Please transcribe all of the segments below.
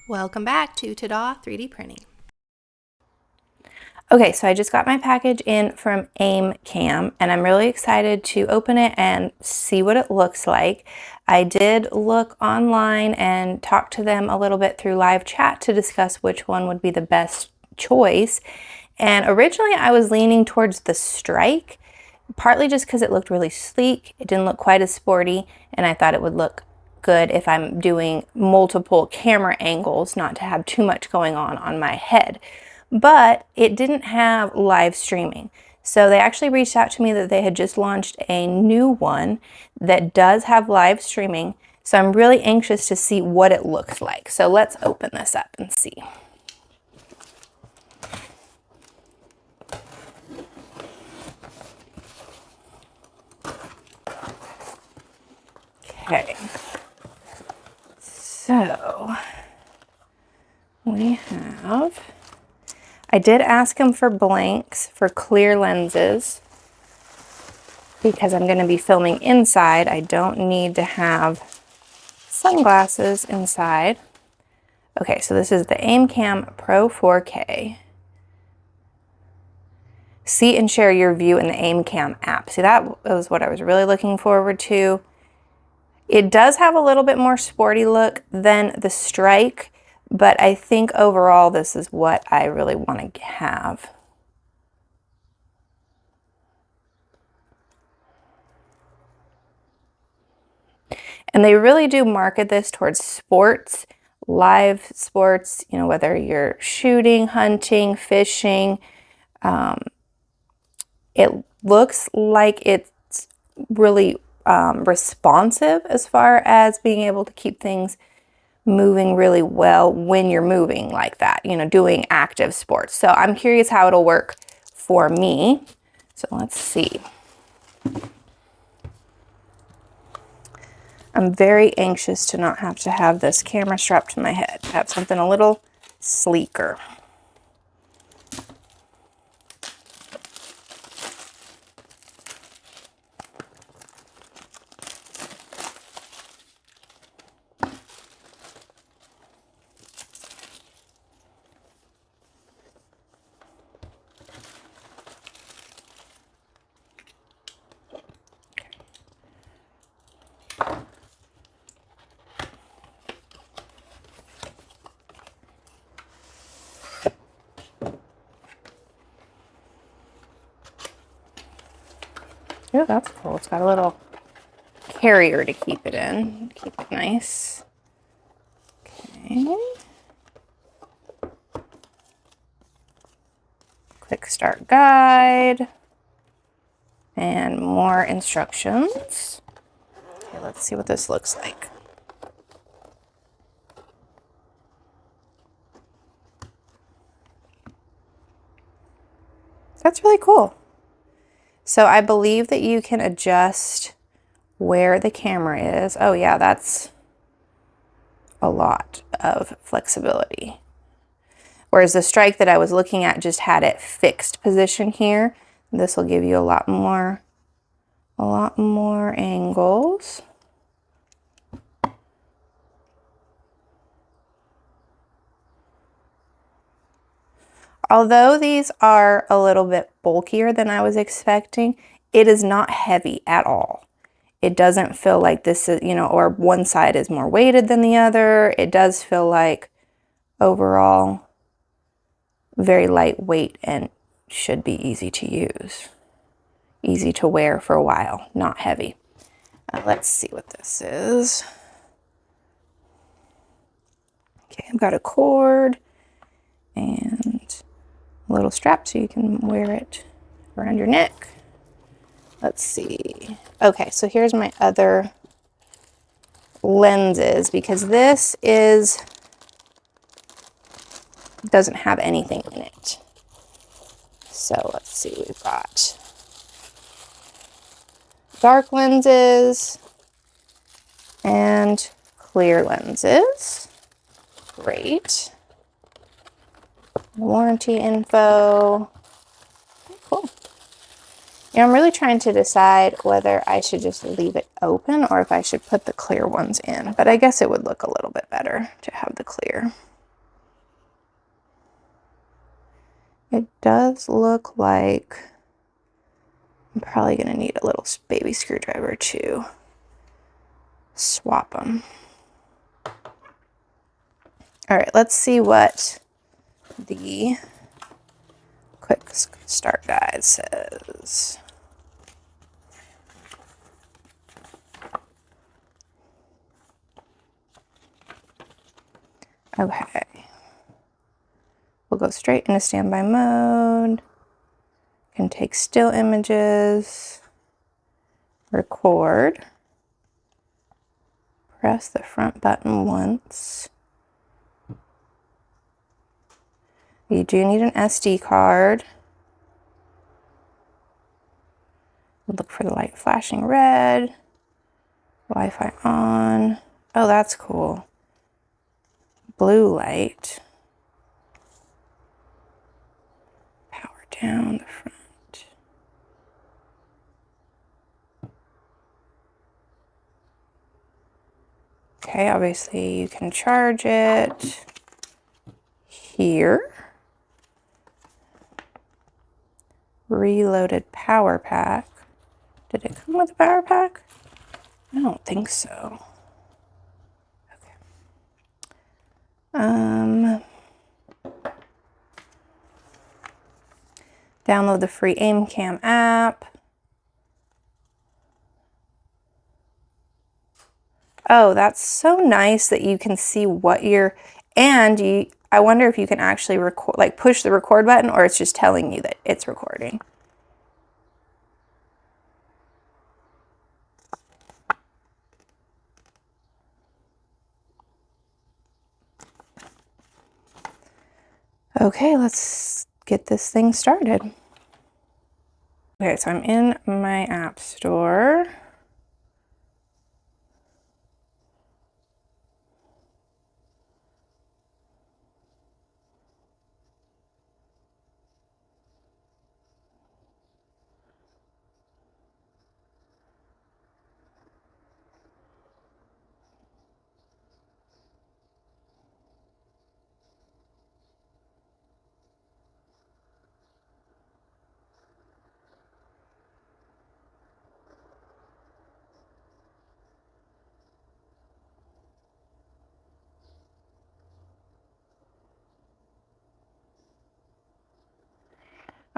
Welcome back to Tada 3D Printing. Okay, so I just got my package in from AimCam and I'm really excited to open it and see what it looks like. I did look online and talk to them a little bit through live chat to discuss which one would be the best choice. And originally I was leaning towards the Strike, partly just because it looked really sleek. It didn't look quite as sporty, and I thought it would look good if I'm doing multiple camera angles, not to have too much going on my head. But it didn't have live streaming. So they actually reached out to me that they had just launched a new one that does have live streaming. So I'm really anxious to see what it looks like. So let's open this up and see. Okay. So we have, I did ask them for blanks for clear lenses because I'm going to be filming inside. I don't need to have sunglasses inside. Okay, so this is the AimCam Pro 4K. See and share your view in the AimCam app. See, that was what I was really looking forward to. It does have a little bit more sporty look than the Strike, but I think overall this is what I really want to have. And they really do market this towards sports, live sports, you know, whether you're shooting, hunting, fishing. It looks like it's really responsive as far as being able to keep things moving really well when you're moving like that, you know, doing active sports. So I'm curious how it'll work for me. So let's see. I'm very anxious to not have to have this camera strapped to my head, to have something a little sleeker. Oh, that's cool. It's got a little carrier to keep it in. Keep it nice. Okay. Quick start guide. And more instructions. Okay, let's see what this looks like. That's really cool. So I believe that you can adjust where the camera is. Oh yeah, that's a lot of flexibility. Whereas the Strike that I was looking at just had it fixed position here. This will give you a lot more angles. Although these are a little bit bulkier than I was expecting, it is not heavy at all. It doesn't feel like this is, you know, or one side is more weighted than the other. It does feel like overall very lightweight and should be easy to use. Easy to wear for a while, not heavy. Let's see what this is. Okay, I've got a cord and a little strap so you can wear it around your neck. Let's see. Okay, so here's my other lenses because this doesn't have anything in it. So let's see, we've got dark lenses and clear lenses. Great. Warranty info. Cool. You know, I'm really trying to decide whether I should just leave it open or if I should put the clear ones in, but I guess it would look a little bit better to have the clear. It does look like I'm probably going to need a little baby screwdriver to swap them. All right, let's see what the quick start guide says. Okay. We'll go straight into standby mode. Can take still images. Record. Press the front button once. You do need an SD card. Look for the light flashing red. Wi-Fi on. Oh, that's cool. Blue light. Power down the front. Okay, obviously you can charge it here. Reloaded power pack. Did it come with a power pack? I don't think so. Okay. Download the free AimCam app. Oh, that's so nice that you can see what you're, and I wonder if you can actually record, like push the record button, or it's just telling you that it's recording. Okay, let's get this thing started. Okay, so I'm in my app store.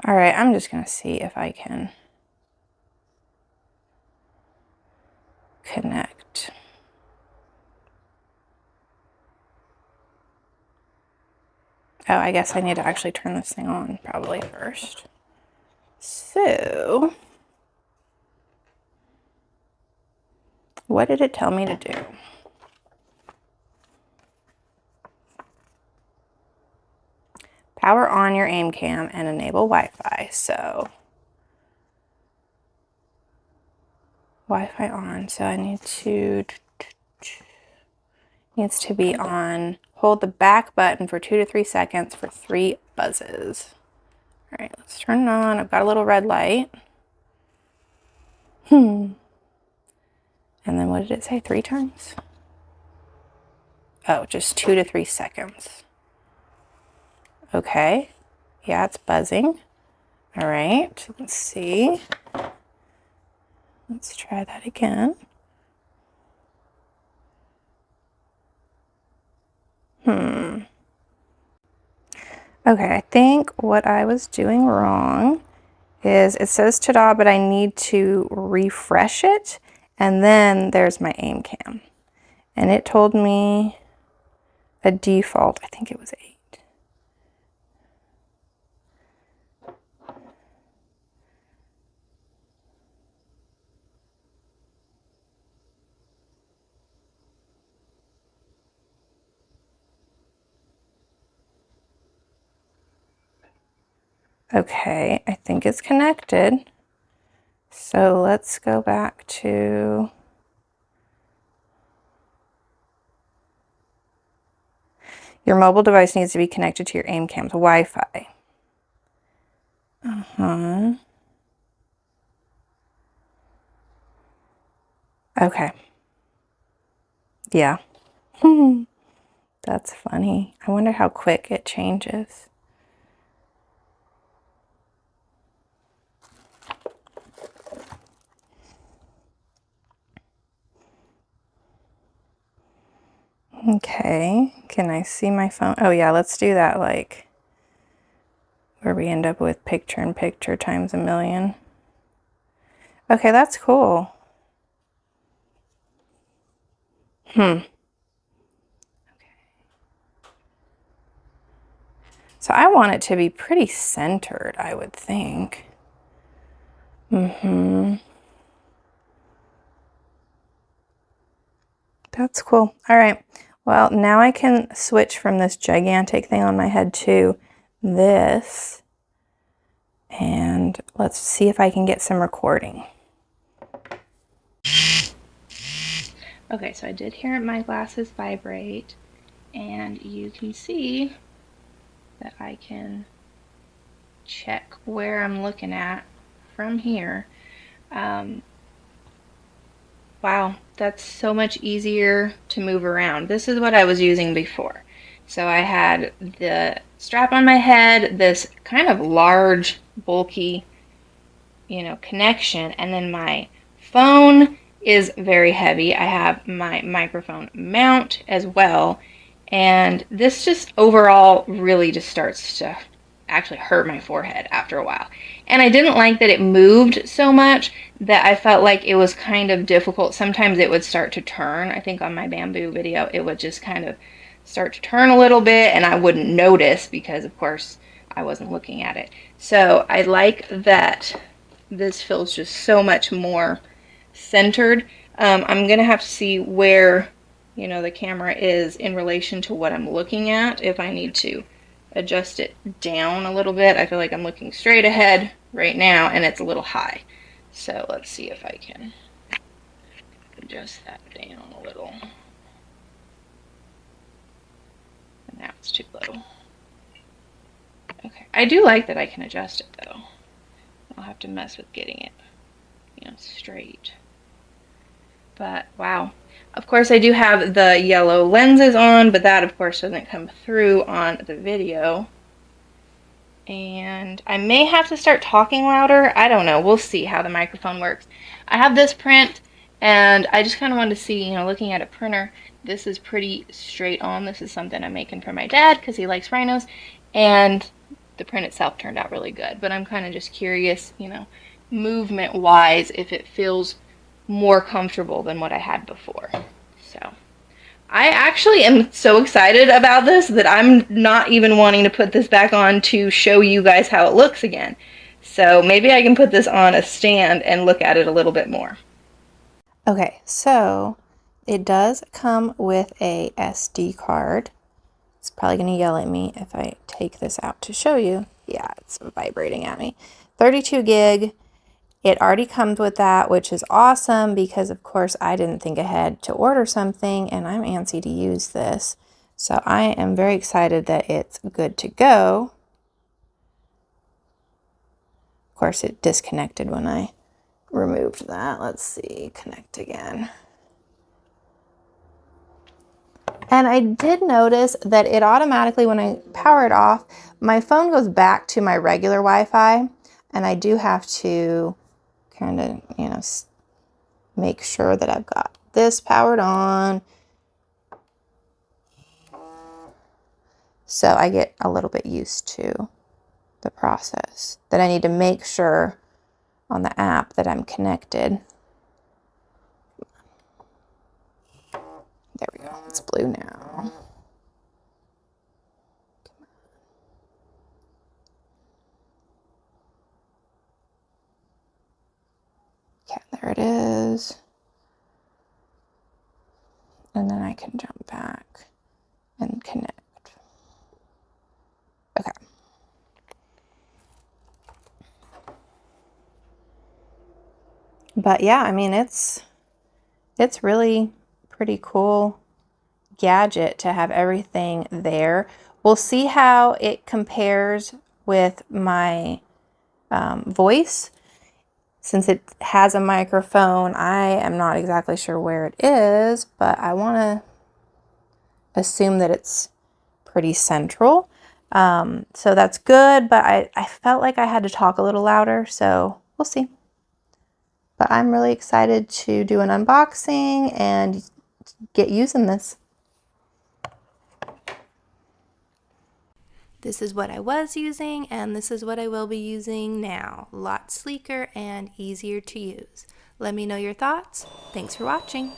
All right, I'm just gonna see if I can connect. Oh, I guess I need to actually turn this thing on probably first. So, what did it tell me to do? Power on your AimCam and enable Wi-Fi. So, Wi-Fi on. So I need to, needs to be on. Hold the back button for 2 to 3 seconds for 3 buzzes. All right, let's turn it on. I've got a little red light. And then what did it say? 3 times? Oh, just 2 to 3 seconds. Okay. Yeah, it's buzzing. All right, let's see. Let's try that again. Okay, I think what I was doing wrong is it says ta-da, but I need to refresh it. And then there's my AimCam. And it told me a default, I think it was 8. Okay, I think it's connected. So let's go back to your mobile device needs to be connected to your AimCam's Wi-Fi. Okay. Yeah. That's funny. I wonder how quick it changes. Okay, can I see my phone? Oh yeah, let's do that, like where we end up with picture in picture times a million. Okay, that's cool. So I want it to be pretty centered, I would think. That's cool. All right. Well, now I can switch from this gigantic thing on my head to this. And let's see if I can get some recording. Okay, so I did hear my glasses vibrate, and you can see that I can check where I'm looking at from here. Wow, that's so much easier to move around. This is what I was using before. So I had the strap on my head, this kind of large, bulky, connection, and then my phone is very heavy. I have my microphone mount as well, and this just overall really just starts to actually hurt my forehead after a while. And I didn't like that it moved so much that I felt like it was kind of difficult. Sometimes it would start to turn. I think on my bamboo video, it would just kind of start to turn a little bit, and I wouldn't notice because, of course, I wasn't looking at it. So I like that this feels just so much more centered. I'm gonna have to see where the camera is in relation to what I'm looking at, if I need to adjust it down a little bit. I feel like I'm looking straight ahead right now and it's a little high. So let's see if I can adjust that down a little. And now it's too low. Okay, I do like that I can adjust it though. I'll have to mess with getting it, straight. But wow. Of course I do have the yellow lenses on, but that of course doesn't come through on the video. And I may have to start talking louder. I don't know. We'll see how the microphone works. I have this print, and I just kind of wanted to see, looking at a printer, this is pretty straight on. This is something I'm making for my dad because he likes rhinos, and the print itself turned out really good. But I'm kind of just curious, movement-wise, if it feels more comfortable than what I had before. So I actually am so excited about this that I'm not even wanting to put this back on to show you guys how it looks again. So maybe I can put this on a stand and look at it a little bit more. Okay, so it does come with a SD card. It's probably going to yell at me if I take this out to show you. Yeah, it's vibrating at me. 32 gig. It already comes with that, which is awesome because, of course, I didn't think ahead to order something, and I'm antsy to use this. So I am very excited that it's good to go. Of course, it disconnected when I removed that. Let's see, connect again. And I did notice that it automatically, when I power it off, my phone goes back to my regular Wi-Fi, and I do have to kind of, make sure that I've got this powered on. So I get a little bit used to the process, that I need to make sure on the app that I'm connected. There we go. It's blue now. Okay, there it is. And then I can jump back and connect. Okay. But yeah, I mean, it's really pretty cool gadget to have everything there. We'll see how it compares with my voice. Since it has a microphone, I am not exactly sure where it is, but I want to assume that it's pretty central. So that's good, but I felt like I had to talk a little louder, so we'll see. But I'm really excited to do an unboxing and get using this. This is what I was using, and this is what I will be using now. A lot sleeker and easier to use. Let me know your thoughts. Thanks for watching.